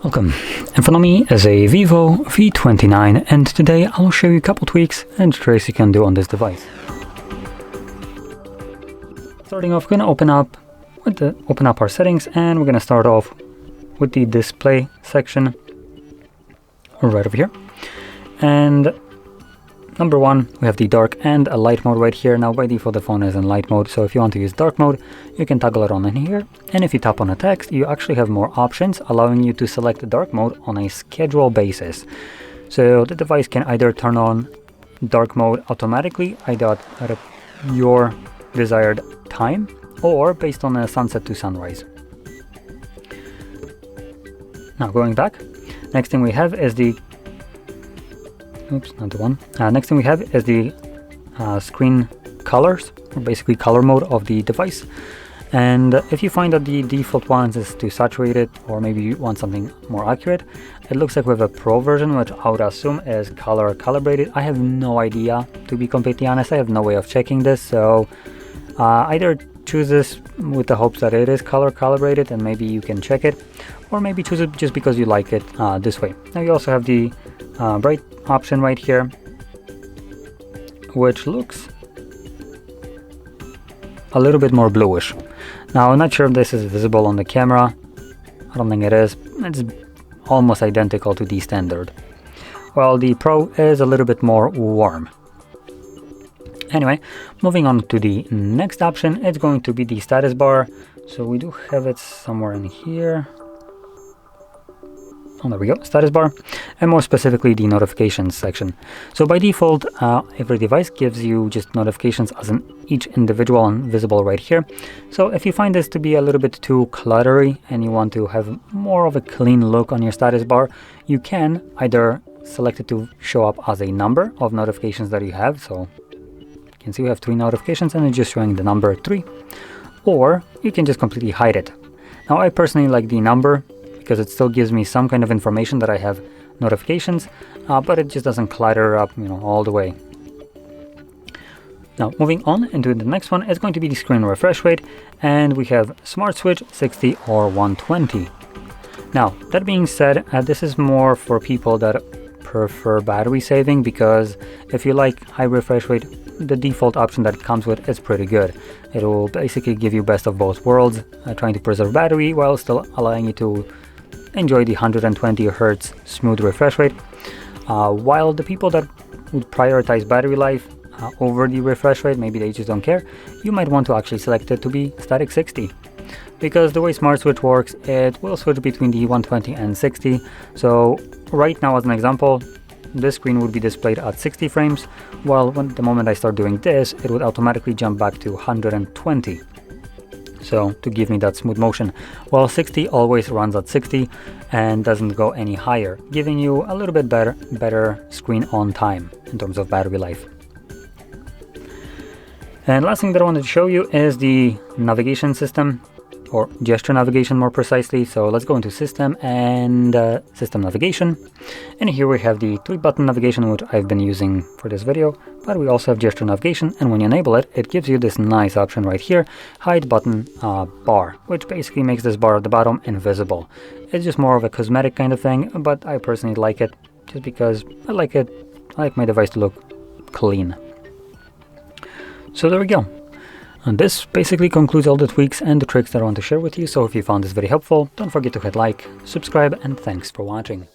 Welcome. In front of me is a VIVO V29, and today I'll show you a couple tweaks and tricks you can do on this device. Starting off, we're going to open up our settings, and we're going to start off with the display section right over here. And number one, we have the dark and a light mode right here. Now by default the phone is in light mode, so if you want to use dark mode, you can toggle it on in here. And if you tap on a text, you actually have more options, allowing you to select the dark mode on a schedule basis. So the device can either turn on dark mode automatically, either at your desired time, or based on a sunset to sunrise. Now going back, next thing we have is the next thing we have is the screen colors, or basically color mode of the device. And if you find that the default one is too saturated, or maybe you want something more accurate, it looks like we have a pro version, which I would assume is color calibrated. I have no idea, to be completely honest. I have no way of checking this, so either choose this with the hopes that it is color calibrated and maybe you can check it, or maybe choose it just because you like it this way. Now you also have the bright option right here, which looks a little bit more bluish. Now I'm not sure if this is visible on the camera. I don't think it is. It's almost identical to the standard. Well, the Pro is a little bit more warm. Anyway, moving on to the next option, it's going to be the status bar. So we do have it somewhere in here. Oh, there we go, status bar, and more specifically the notifications section. So by default, every device gives you just notifications as each individual and visible right here. So if you find this to be a little bit too cluttery and you want to have more of a clean look on your status bar, you can either select it to show up as a number of notifications that you have. So you can see we have 3 notifications and it's just showing the number 3, or you can just completely hide it. Now I personally like the number, because it still gives me some kind of information that I have notifications, but it just doesn't clutter up, all the way. Now moving on into the next one is going to be the screen refresh rate, and we have smart switch 60 or 120. Now that being said, this is more for people that prefer battery saving, because if you like high refresh rate, the default option that it comes with is pretty good. It will basically give you best of both worlds, trying to preserve battery while still allowing you to enjoy the 120 Hz smooth refresh rate. While the people that would prioritize battery life over the refresh rate, maybe they just don't care, you might want to actually select it to be static 60. Because the way smart switch works, it will switch between the 120 and 60. So right now, as an example, this screen would be displayed at 60 frames, while the moment I start doing this, it would automatically jump back to 120. So to give me that smooth motion, while 60 always runs at 60 and doesn't go any higher, giving you a little bit better screen on time in terms of battery life. And last thing that I wanted to show you is the navigation system, or gesture navigation more precisely. So let's go into system and system navigation, and here we have the 3-button navigation, which I've been using for this video, but we also have gesture navigation, and when you enable it, it gives you this nice option right here, hide button bar, which basically makes this bar at the bottom invisible. It's just more of a cosmetic kind of thing, but I personally like it just because I like it. I like my device to look clean. So there we go. And this basically concludes all the tweaks and the tricks that I want to share with you. So if you found this very helpful, don't forget to hit like, subscribe, and thanks for watching.